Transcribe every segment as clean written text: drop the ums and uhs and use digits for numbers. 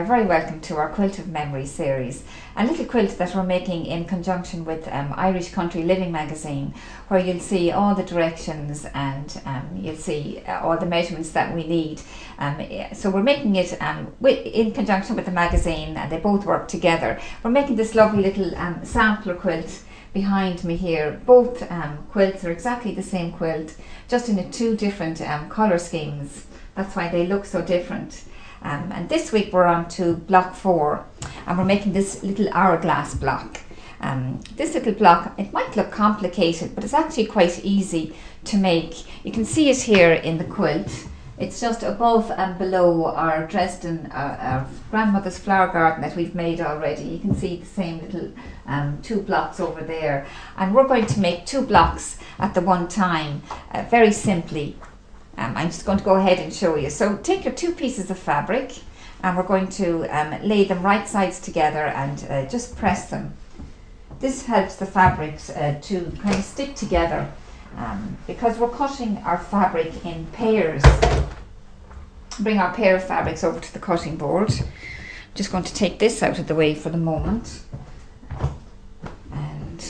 you're very welcome to our Quilt of Memory series, a little quilt that we're making in conjunction with Irish Country Living magazine, where you'll see all the directions and you'll see all the measurements that we need. So we're making it in conjunction with the magazine, and they both work together. We're making this lovely little sampler quilt behind me here. Both quilts are exactly the same quilt, just in two different colour schemes. That's why they look so different. And this week we're on to block 4, and we're making this little hourglass block. This little block, it might look complicated, but it's actually quite easy to make. You can see it here in the quilt. It's just above and below our Dresden, our grandmother's flower garden that we've made already. You can see the same little 2 blocks over there. And we're going to make 2 blocks at the one time, very simply. I'm just going to go ahead and show you. So take your 2 pieces of fabric, and we're going to lay them right sides together and just press them. This helps the fabrics to kind of stick together because we're cutting our fabric in pairs. Bring our pair of fabrics over to the cutting board. I'm just going to take this out of the way for the moment and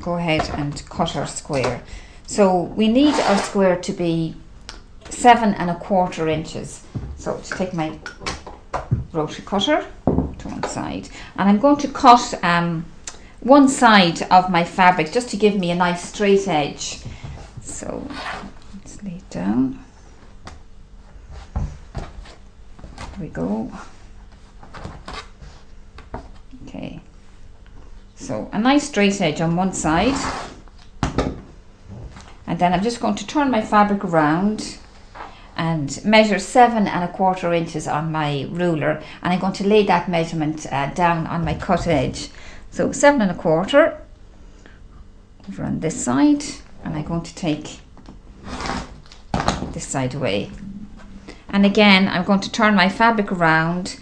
go ahead and cut our square. So we need our square to be 7 1/4 inches. So just take my rotary cutter to one side, and I'm going to cut one side of my fabric just to give me a nice straight edge. So let's lay it down. There we go. Okay. So a nice straight edge on one side. And then I'm just going to turn my fabric around and measure 7 1/4 inches on my ruler, and I'm going to lay that measurement down on my cut edge. So 7 1/4 over on this side, and I'm going to take this side away. And again, I'm going to turn my fabric around.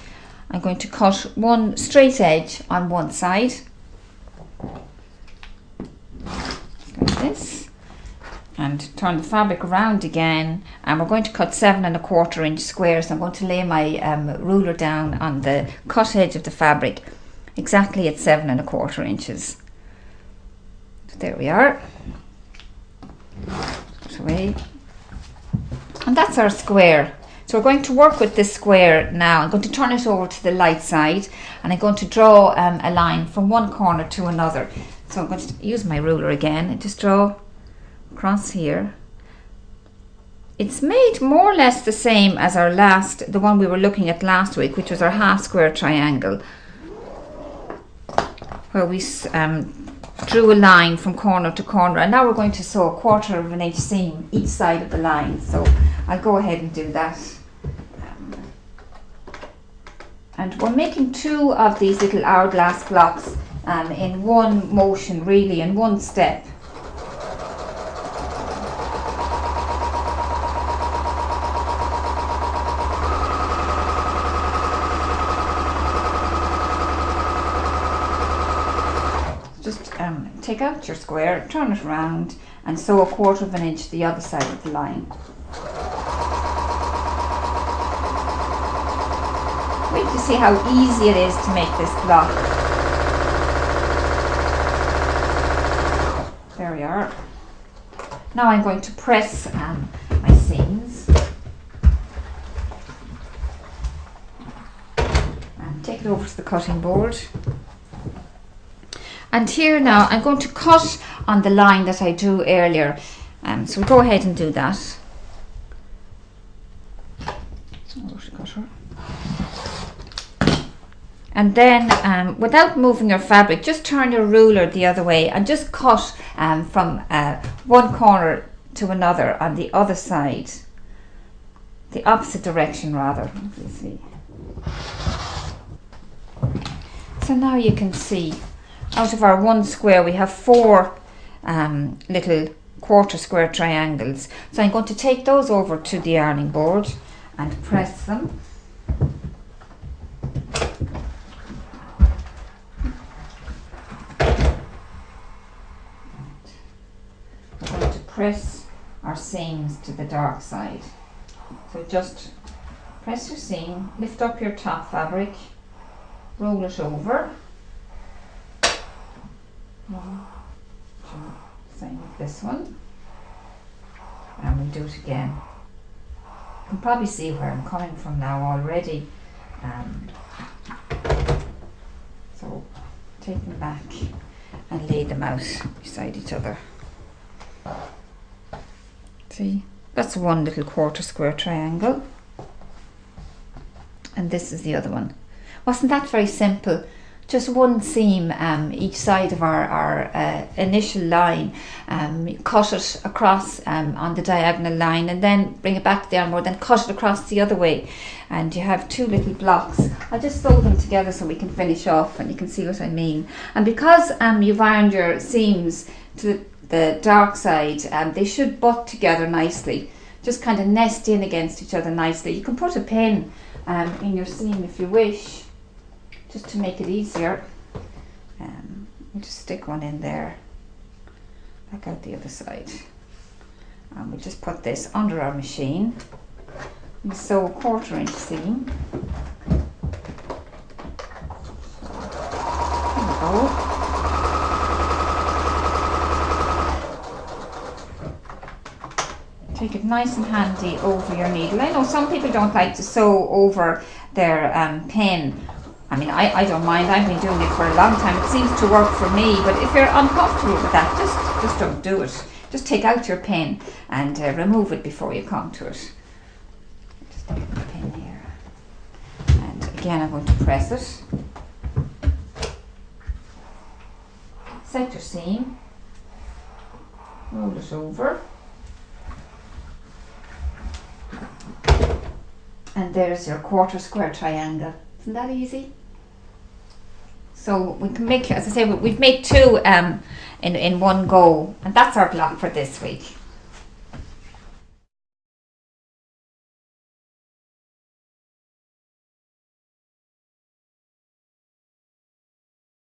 I'm going to cut one straight edge on one side, like this. And turn the fabric around again, and we're going to cut 7 1/4 inch squares. I'm going to lay my ruler down on the cut edge of the fabric exactly at 7 1/4 inches. So there we are. Put away. And that's our square. So we're going to work with this square now. I'm going to turn it over to the light side, and I'm going to draw a line from one corner to another. So I'm going to use my ruler again and just draw across here. It's made more or less the same as our the one we were looking at last week, which was our half square triangle, where we drew a line from corner to corner, and now we're going to sew 1/4 inch seam each side of the line. So I'll go ahead and do that. And we're making 2 of these little hourglass blocks in one motion, really, in one step. Take out your square, turn it around, and sew 1/4 inch the other side of the line. Wait to see how easy it is to make this block. There we are. Now I'm going to press my seams and take it over to the cutting board. And here now I'm going to cut on the line that I drew earlier. So we'll go ahead and do that. And then without moving your fabric, just turn your ruler the other way and just cut from one corner to another on the other side. The opposite direction rather. You see. So now you can see out of our one square we have 4 little 1/4 square triangles. So I'm going to take those over to the ironing board and press them. We're going to press our seams to the dark side. So just press your seam, lift up your top fabric, roll it over. Same with this one, and we'll do it again. You can probably see where I'm coming from now already. So take them back and lay them out beside each other. See, that's one little quarter square triangle, and this is the other one. Wasn't that very simple? Just one seam each side of our initial line. Cut it across on the diagonal line, and then bring it back to the armhole, then cut it across the other way, and you have two little blocks. I'll just sew them together so we can finish off and you can see what I mean. And because you've ironed your seams to the dark side, they should butt together nicely, just kind of nest in against each other nicely. You can put a pin in your seam if you wish, just to make it easier. We'll just stick one in there, back out the other side, and we'll just put this under our machine. We sew a 1/4 inch seam. There we go. Take it nice and handy over your needle. I know some people don't like to sew over their pen. I mean, I don't mind. I've been doing it for a long time. It seems to work for me, but if you're uncomfortable with that, just don't do it. Just take out your pen and remove it before you come to it. Just take the pin here. And again, I'm going to press it. Set your seam. Roll it over. And there's your 1/4 square triangle. Isn't that easy? So we can make, as I say, we've made two in one go, and that's our block for this week.